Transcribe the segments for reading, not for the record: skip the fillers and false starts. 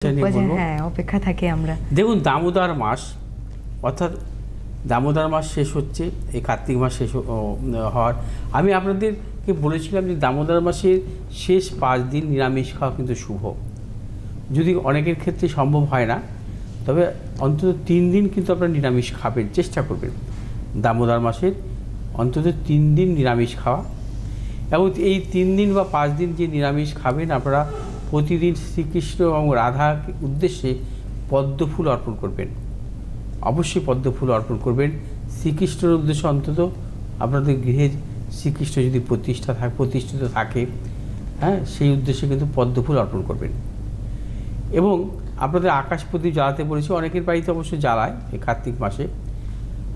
হ্যাঁ, অপেক্ষা থাকি আমরা। দেখুন, দামোদর মাস অর্থাৎ দামোদর মাস শেষ হচ্ছে, এই কার্তিক মাস শেষ হওয়ার আমি আপনাদেরকে বলেছিলাম যে দামোদর মাসের শেষ 5 দিন নিরামিষ খাওয়া কিন্তু শুভ। যদি অনেকের ক্ষেত্রে সম্ভব হয় না, তবে অন্তত 3 দিন কিন্তু আপনারা নিরামিষ খাবেন, চেষ্টা করবেন দামোদর মাসের অন্তত 3 দিন নিরামিষ খাওয়া। এবং এই 3 দিন বা 5 দিন যে নিরামিষ খাবেন, আপনারা প্রতিদিন শ্রীকৃষ্ণ এবং রাধার উদ্দেশ্যে পদ্মফুল অর্পণ করবেন। অবশ্যই পদ্মফুল অর্পণ করবেন শ্রীকৃষ্ণের উদ্দেশ্যে। অন্তত আপনাদের গৃহে শ্রীকৃষ্ণ যদি প্রতিষ্ঠিত থাকে, হ্যাঁ, সেই উদ্দেশ্যে কিন্তু পদ্মফুল অর্পণ করবেন। এবং আপনাদের আকাশ প্রদীপ জ্বালাতে বলেছি, অনেকের বাড়িতে অবশ্যই জ্বালায় এই কার্তিক মাসে।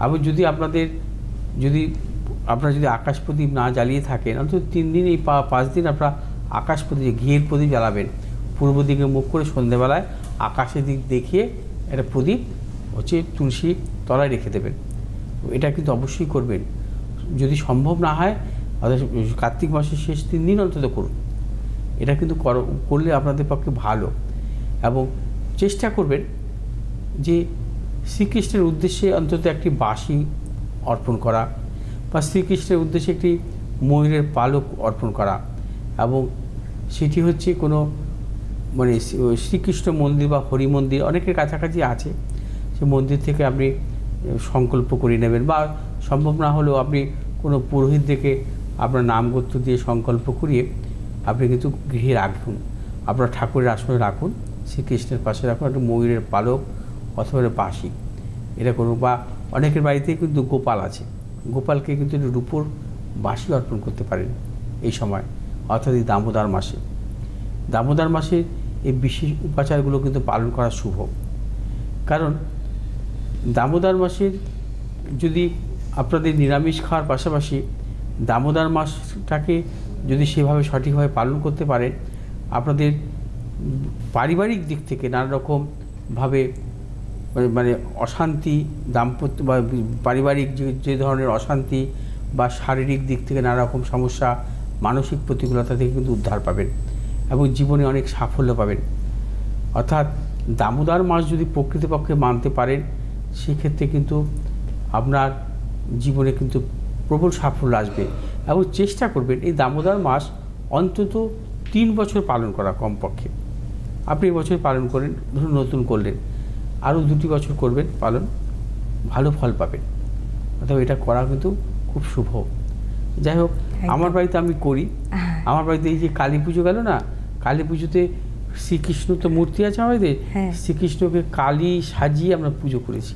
এবং যদি আপনারা যদি আকাশ প্রদীপ না জ্বালিয়ে থাকেন, অন্তত 3 দিন এই 5 দিন আপনারা আকাশ প্রদীপ, ঘিয়ের প্রদীপ জ্বালাবেন। পূর্ব দিকে মুখ করে সন্ধ্যেবেলায় আকাশের দিক দেখিয়ে একটা প্রদীপ তুলসী তলায় রেখে দেবেন। এটা কিন্তু অবশ্যই করবেন। যদি সম্ভব না হয়, অর্থাৎ কার্তিক মাসের শেষ 3 দিন অন্তত করুন। এটা কিন্তু করলে আপনাদের পক্ষে ভালো। এবং চেষ্টা করবেন যে শ্রীকৃষ্ণের উদ্দেশ্যে অন্তত একটি বাঁশি অর্পণ করা, বা শ্রীকৃষ্ণের উদ্দেশ্যে একটি ময়ূরের পালক অর্পণ করা। এবং সেটি হচ্ছে কোনো শ্রীকৃষ্ণ মন্দির বা হরি মন্দির অনেকের কাছাকাছি আছে, সে মন্দির থেকে আপনি সংকল্প করে নেবেন। বা সম্ভব না হলেও আপনি কোনো পুরোহিত দেখে আপনার নাম গোত্র দিয়ে সংকল্প করিয়ে আপনি কিন্তু গৃহে রাখুন, আপনার ঠাকুরের আসনে রাখুন, শ্রীকৃষ্ণের পাশে রাখুন একটা ময়ূরের পালক অথবা বাঁশি, এটা করুন। বা অনেকের বাড়িতেই কিন্তু গোপাল আছে, গোপালকে কিন্তু রূপোর বাঁশি অর্পণ করতে পারেন এই সময়, অর্থাৎ এই দামোদর মাসে। দামোদর মাসে এই বিশেষ উপাচারগুলো কিন্তু পালন করা শুভ। কারণ দামোদর মাসের যদি আপনাদের নিরামিষ খাওয়ার পাশাপাশি দামোদর মাসটাকে যদি সেভাবে সঠিকভাবে পালন করতে পারেন, আপনাদের পারিবারিক দিক থেকে নানা রকমভাবে অশান্তি, দাম্পত্য বা পারিবারিক যে ধরনের অশান্তি বা শারীরিক দিক থেকে নানা রকম সমস্যা, মানসিক প্রতিকূলতা থেকে কিন্তু উদ্ধার পাবেন এবং জীবনে অনেক সাফল্য পাবেন। অর্থাৎ দামোদর মাস যদি প্রকৃতপক্ষে মানতে পারেন, সেক্ষেত্রে কিন্তু আপনার জীবনে কিন্তু প্রবল সাফল্য আসবে। এবং চেষ্টা করবেন এই দামোদর মাস অন্তত 3 বছর পালন করা কমপক্ষে। আপনি এবছর পালন করেন, ধরুন নতুন করলেন, আরও 2টি বছর করবেন পালন, ভালো ফল পাবেন। অথবা এটা করা কিন্তু খুব শুভ। যাই হোক, আমার বাড়িতে আমি করি। আমার বাড়িতে এই যে কালী পুজো গেল না, কালী পুজোতে শ্রীকৃষ্ণ তো মূর্তি আছে আমাদের, শ্রীকৃষ্ণকে কালী সাজিয়ে আমরা পুজো করেছি।